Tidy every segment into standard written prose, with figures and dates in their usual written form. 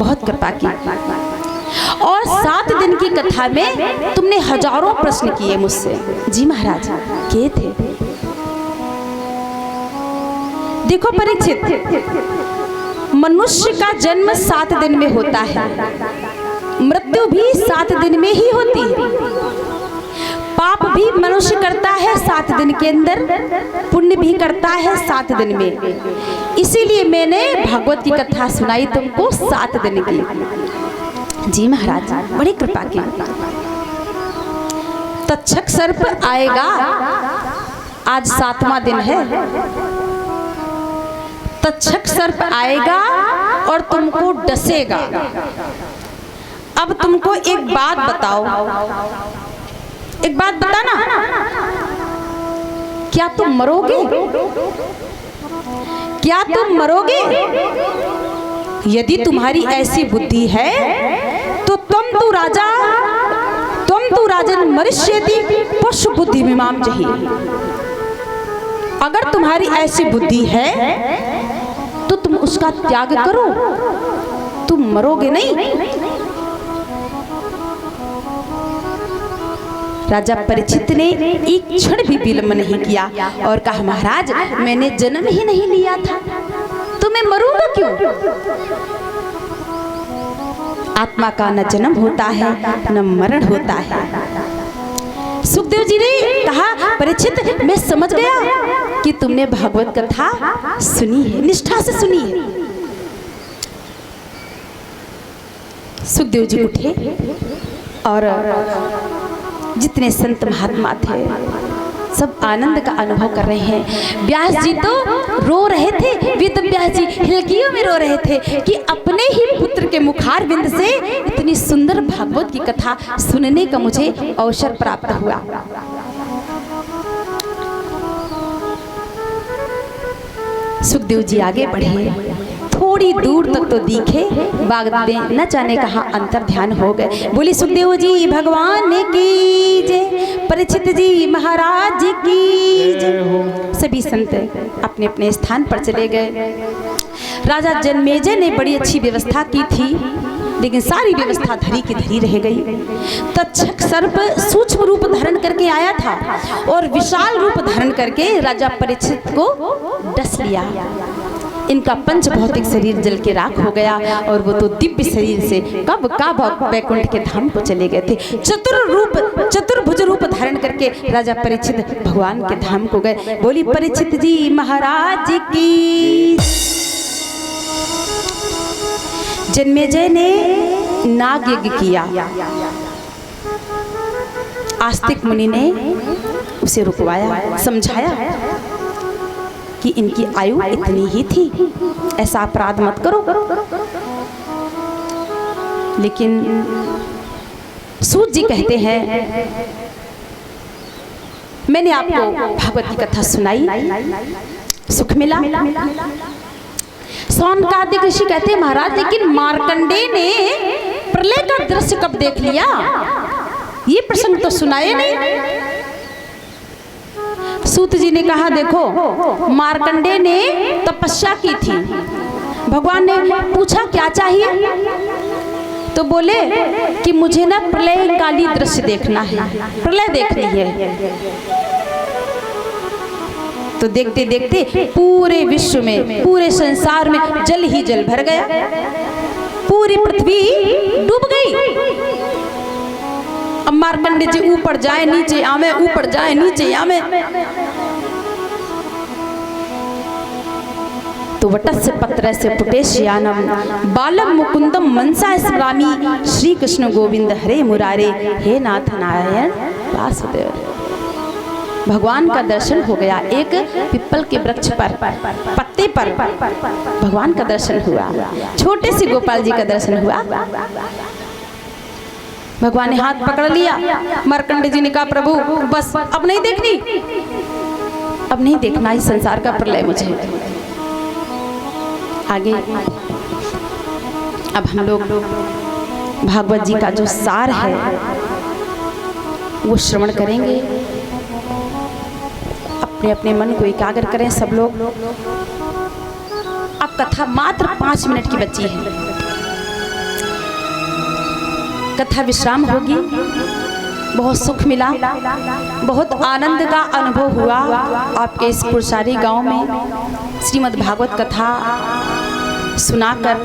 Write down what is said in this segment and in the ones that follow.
बहुत कृपा की। और 7 दिन की कथा में तुमने हजारों प्रश्न किए मुझसे। जी महाराज, किए थे। देखो परीक्षित, मनुष्य का जन्म 7 दिन में होता है, मृत्यु भी 7 दिन में ही होती है। पाप भी मनुष्य करता है 7 दिन के अंदर, पुण्य भी करता है 7 दिन में। इसीलिए मैंने भागवत की कथा सुनाई तुमको 7 दिन की। जी महाराज, बड़ी कृपा की। तक्षक सर्प आएगा, आज 7वां दिन है। तक्षक सर्प आएगा और तुमको डसेगा। अब तुमको एक बात बताओ, एक बात बताना, क्या तुम मरोगे? क्या तुम मरोगे? यदि तुम्हारी ऐसी बुद्धि है तो तुम तो राजन मरिष्यति पशु बुद्धि विमाम जही। अगर तुम्हारी ऐसी बुद्धि है तो तुम उसका त्याग करो, तुम मरोगे नहीं। राजा परीक्षित ने एक क्षण भी विलंब नहीं किया और कहा, महाराज मैंने जन्म ही नहीं लिया था तो मैं मरूंगा क्यों? आत्मा का न जन्म होता है न मरण होता है। सुखदेव जी ने कहा, परीक्षित मैं समझ गया कि तुमने भागवत कथा सुनी है, निष्ठा से सुनी है। सुखदेव जी उठे और जितने संत महात्मा थे सब आनंद का अनुभव कर रहे हैं। व्यास जी तो रो रहे थे, वेद व्यास जी हिलकियों में रो रहे थे कि अपने ही पुत्र के मुखार बिंद से इतनी सुंदर भागवत की कथा सुनने का मुझे अवसर प्राप्त हुआ। सुखदेव जी आगे बढ़े, थोड़ी दूर तक तो दिखे, बाद में न जाने कहाँ अंतर ध्यान हो गए। बोली सुखदेव जी भगवान की जय, परीक्षित जी महाराज की जय। सभी संत अपने अपने स्थान पर चले गए। राजा जनमेजय ने बड़ी अच्छी व्यवस्था की थी, लेकिन सारी व्यवस्था धरी की धरी रह गई। तक्षक सर्प सूक्ष्म रूप धारण करके आया था और विशाल रूप धारण करके राजा परीक्षित को डस लिया। इनका पंच भौतिक शरीर जल के राख हो गया और वो तो दिव्य शरीर से कब का वैकुंठ के धाम को चले गए थे। चतुर्भुज रूप धारण करके राजा परीक्षित भगवान के धाम को गए। बोली परीक्षित जी महाराज की। जन्मेजय ने नाग यज्ञ किया। आस्तिक मुनि ने उसे रुकवाया, समझाया कि इनकी आयु इतनी ही थी, ऐसा अपराध मत करो। लेकिन सूत जी कहते हैं, मैंने आपको भागवत की कथा सुनाई, सुख मिला। सौनकादिक ऋषि कहते हैं, महाराज लेकिन मार्कंडेय ने प्रलय का दृश्य कब देख लिया? ये प्रसंग तो सुनाए नहीं। सूत जी ने कहा, देखो मार्कंडेय ने तपस्या की थी, भगवान ने पूछा क्या चाहिए, तो बोले कि मुझे ना प्रलय काली दृश्य देखना है, प्रलय देखनी है। तो देखते देखते पूरे विश्व में, पूरे संसार में जल ही जल भर गया, पूरी पृथ्वी डूब गई। अब मार्कंडेय जी ऊपर जाए नीचे आवे, ऊपर जाए नीचे आवे। तो वटस्य पत्रस्य पुटेशयानम बालम मुकुंदम मनसा स्मरामि श्री कृष्ण गोविंद हरे मुरारे हे नाथ नारायण वासुदेव। भगवान का दर्शन हो गया। एक पिपल के वृक्ष पर पत्ते पर भगवान का दर्शन हुआ। छोटे से गोपाल जी का दर्शन हुआ। भगवान ने हाथ पकड़ लिया। मार्कंडेय जी ने कहा, प्रभु बस अब नहीं देखनी, अब नहीं देखना इस संसार का प्रलय मुझे। आगे अब हम लोग भागवत जी का जो सार है वो श्रवण करेंगे। अपने अपने मन को एकाग्र करें सब लोग। अब कथा मात्र 5 मिनट की बची है। कथा विश्राम होगी। बहुत सुख मिला, बहुत आनंद का अनुभव हुआ आपके इस पुरसारी गांव में श्रीमद् भागवत कथा सुनाकर।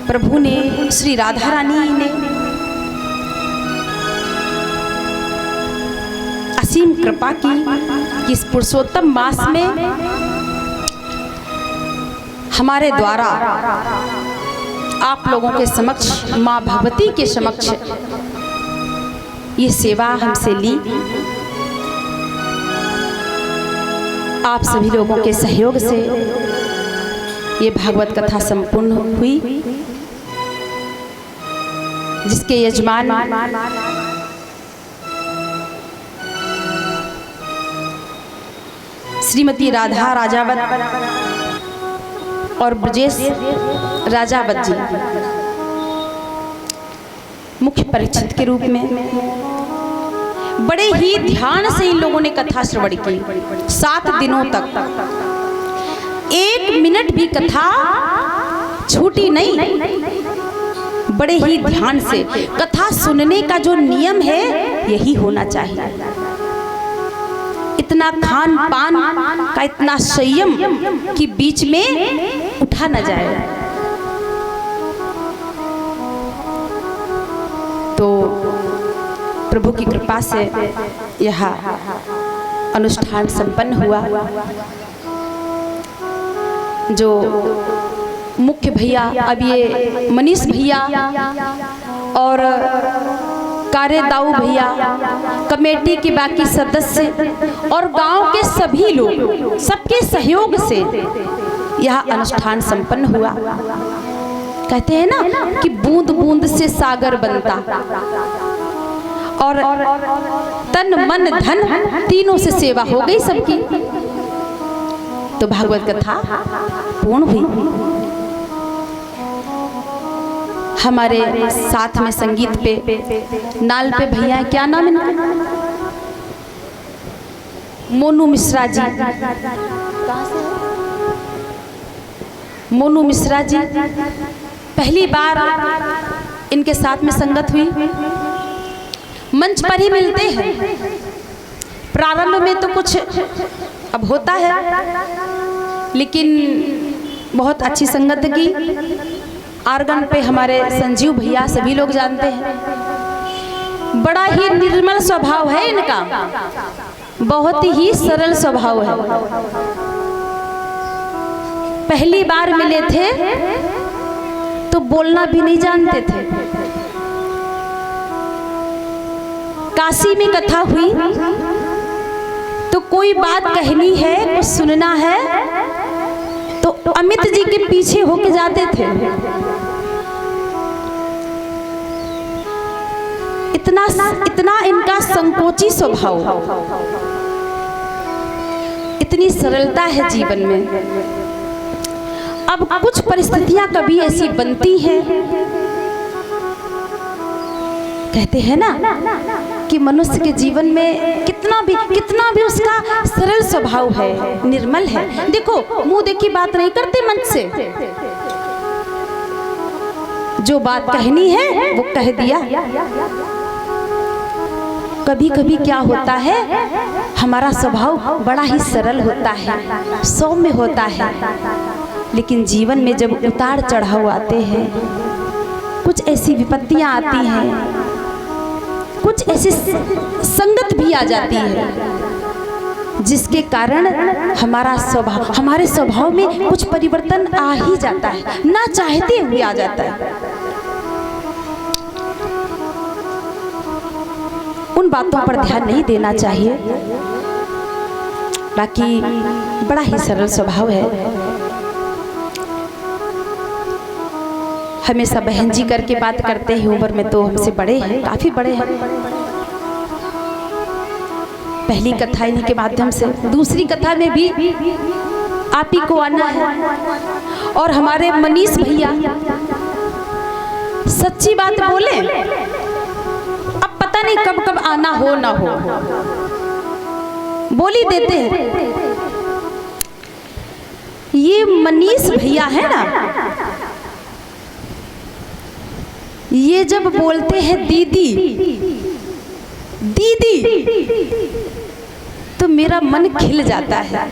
प्रभु ने, श्री राधा रानी ने असीम कृपा की कि इस पुरुषोत्तम मास में हमारे द्वारा आप लोगों के समक्ष, माँ भगवती के समक्ष ये सेवा हमसे ली। आप सभी लोगों के सहयोग से ये भागवत कथा संपूर्ण हुई, जिसके यजमान श्रीमती राधा राजावत और ब्रजेश राजावत जी मुख्य परीक्षित के रूप में बड़े ही ध्यान से इन लोगों ने कथा श्रवण की। 7 दिनों तक 1 मिनट भी कथा छूटी नहीं। बड़े ही ध्यान से कथा सुनने का जो नियम है यही होना चाहिए। इतना खान पान का इतना संयम कि बीच में उठा न जाए। तो प्रभु की कृपा से यह अनुष्ठान संपन्न हुआ। जो मुख्य भैया, अब ये मनीष भैया और कार्यदाऊ भैया, कमेटी के बाकी सदस्य और गांव के सभी लोग, सबके सहयोग से यह अनुष्ठान संपन्न हुआ। कहते हैं ना कि बूंद बूंद से सागर बनता, और तन मन धन तीनों से सेवा हो गई सबकी। तो भागवत कथा पूर्ण हुई। हमारे साथ में संगीत पे नाल पे भैया, क्या नाम है? मोनू मिश्रा जी। मोनू मिश्रा जी पहली बार इनके साथ में संगत हुई। मंच पर ही मिलते हैं। प्रारंभ में तो कुछ अब होता है, लेकिन बहुत अच्छी संगत की। आर्गन पे हमारे संजीव भैया, सभी लोग जानते हैं। बड़ा ही निर्मल स्वभाव है इनका, बहुत ही सरल स्वभाव है। पहली बार मिले थे तो बोलना भी नहीं जानते थे। काशी में कथा हुई तो कोई बात कहनी है, कुछ सुनना है, तो अमित जी के पीछे होके जाते थे। इतना इनका संकोची स्वभाव, इतनी सरलता है जीवन में। अब कुछ परिस्थितियां कभी ऐसी बनती हैं, कहते हैं ना कि मनुष्य के जीवन में कितना भी उसका सरल स्वभाव है, निर्मल है। देखो, मुंह देखी बात नहीं करते मन से। जो बात कहनी है वो कह दिया। कभी कभी क्या होता है, हमारा स्वभाव बड़ा ही सरल होता है, सौम्य होता है, लेकिन जीवन में जब उतार चढ़ाव आते हैं, कुछ ऐसी विपत्तियां आती हैं, कुछ ऐसी संगत भी आ जाती है, जिसके कारण हमारे स्वभाव में कुछ परिवर्तन आ ही जाता है, ना चाहते हुए आ जाता है। उन बातों पर ध्यान नहीं देना चाहिए। बाकी बड़ा ही सरल स्वभाव है। हमेशा बहन जी करके बात करते हैं। उम्र में तो हमसे बड़े हैं, काफी बड़े हैं। पहली कथा इन्हीं के माध्यम से, दूसरी कथा में भी आप ही को आना है। और हमारे मनीष भैया सच्ची बात बोले, अब पता नहीं कब कब आना हो ना हो, बोल ही देते हैं। ये मनीष भैया है ना, ये जब बोलते हैं दीदी दीदी, तो मेरा मन खिल जाता है।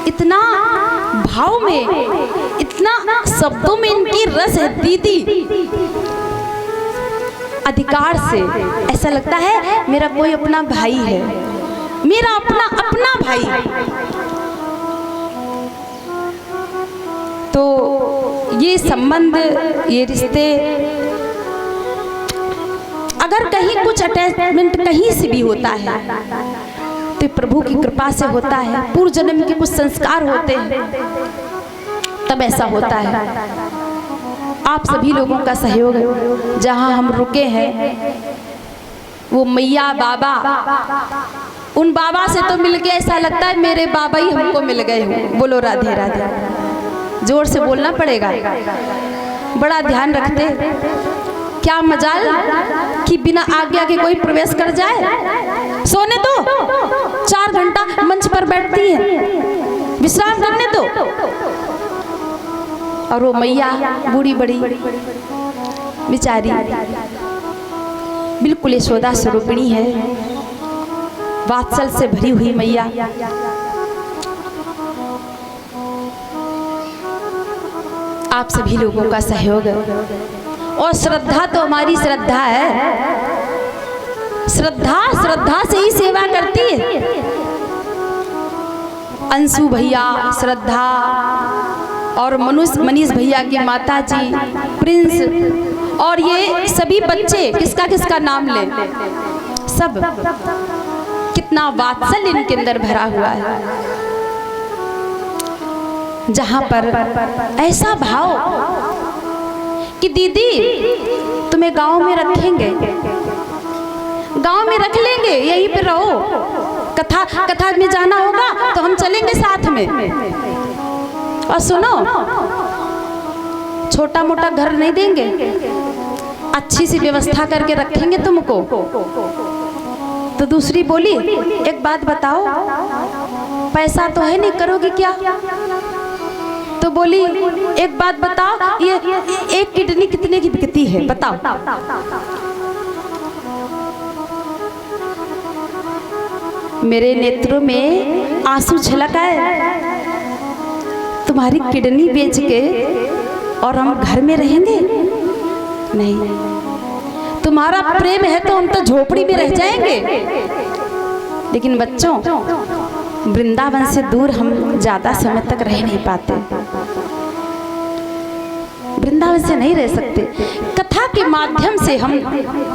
इतना भाव में, इतना शब्दों में इनकी रस है। दीदी अधिकार से ऐसा लगता है मेरा कोई अपना भाई है, मेरा अपना अपना भाई। तो ये संबंध, ये रिश्ते, अगर कहीं कुछ अटैचमेंट कहीं से भी होता है तो प्रभु की कृपा से होता है। पूर्व जन्म के कुछ संस्कार होते हैं, तब ऐसा होता है। आप सभी लोगों का सहयोग है। जहाँ हम रुके हैं वो मैया बाबा, उन बाबा से तो मिल के ऐसा लगता है मेरे बाबा ही हमको मिल गए हो। बोलो राधे राधे, जोर से बोलना पड़ेगा। बड़ा ध्यान रखते, क्या मजाल कि बिना आज्ञा के कोई प्रवेश कर जाए। सोने दो, 4 घंटा मंच पर बैठती है, विश्राम करने दो। और वो मैया बूढ़ी बड़ी बेचारी बिल्कुल यशोदा स्वरूपिणी है, वात्सल से भरी हुई मैया। आप सभी लोगों का सहयोग और श्रद्धा तो हमारी श्रद्धा है। श्रद्धा श्रद्धा से ही सेवा करती है। अंशु भैया, श्रद्धा और मनीष भैया की माता जी, प्रिंस, और ये सभी बच्चे, किसका किसका नाम ले, सब कितना वात्सल्य इनके अंदर भरा हुआ है। जहां पर ऐसा भाव कि दीदी तुम्हें गांव में रखेंगे, गांव में रख लेंगे, यहीं पे रहो, कथा में जाना होगा तो हम चलेंगे साथ में। और सुनो, छोटा मोटा घर नहीं देंगे, अच्छी सी व्यवस्था करके रखेंगे तुमको। तो दूसरी बोली, एक बात बताओ, पैसा तो है नहीं, करोगी क्या? तो बोली, एक बात बताओ, ये एक किडनी कितने की बिकती है, बताओ। मेरे नेत्रों में आंसू छलक आए। तुम्हारी किडनी बेच के और हम घर में रहेंगे? नहीं, तुम्हारा प्रेम है तो हम तो झोपड़ी में रह जाएंगे। लेकिन बच्चों, वृंदावन से दूर हम ज्यादा समय तक रह नहीं पाते, वृंदावन से नहीं रह सकते। कथा के माध्यम से हम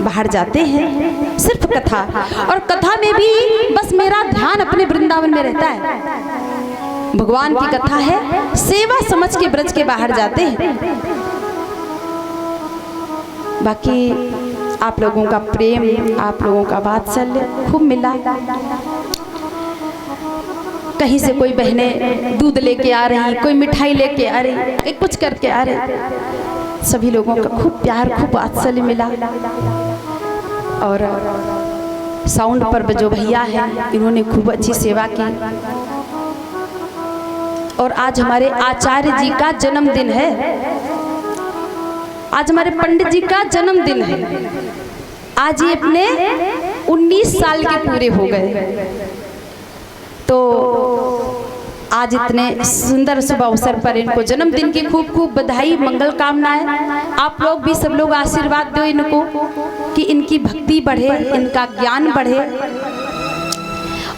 बाहर जाते हैं, सिर्फ कथा, और कथा में भी बस मेरा ध्यान अपने वृंदावन में रहता है। भगवान की कथा है, सेवा समझ के ब्रज के बाहर जाते हैं। बाकी आप लोगों का प्रेम, आप लोगों का वात्सल्य खूब मिला। कहीं से कोई बहनें दूध लेके आ रही, कोई मिठाई लेके आ रही, कुछ करके आ रही। सभी लोगों का खूब प्यार, खूब वात्सल्य मिला। और साउंड पर जो भैया हैं, इन्होंने खूब अच्छी सेवा की। और आज हमारे आचार्य जी का जन्मदिन है, आज हमारे पंडित जी का जन्मदिन है। आज ये अपने 19 साल के पूरे हो गए। तो आज इतने सुंदर शुभ अवसर पर इनको जन्मदिन की खूब खूब बधाई, मंगल कामनाएं। आप लोग भी सब लोग आशीर्वाद दो इनको कि इनकी भक्ति बढ़े, इनका ज्ञान बढ़े,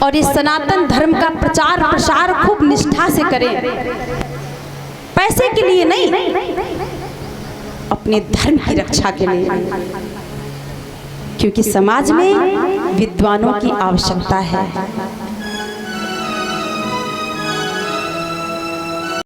और इस सनातन धर्म का प्रचार प्रसार खूब निष्ठा से करें। पैसे के लिए नहीं, अपने धर्म की रक्षा के लिए, क्योंकि समाज में विद्वानों की आवश्यकता है।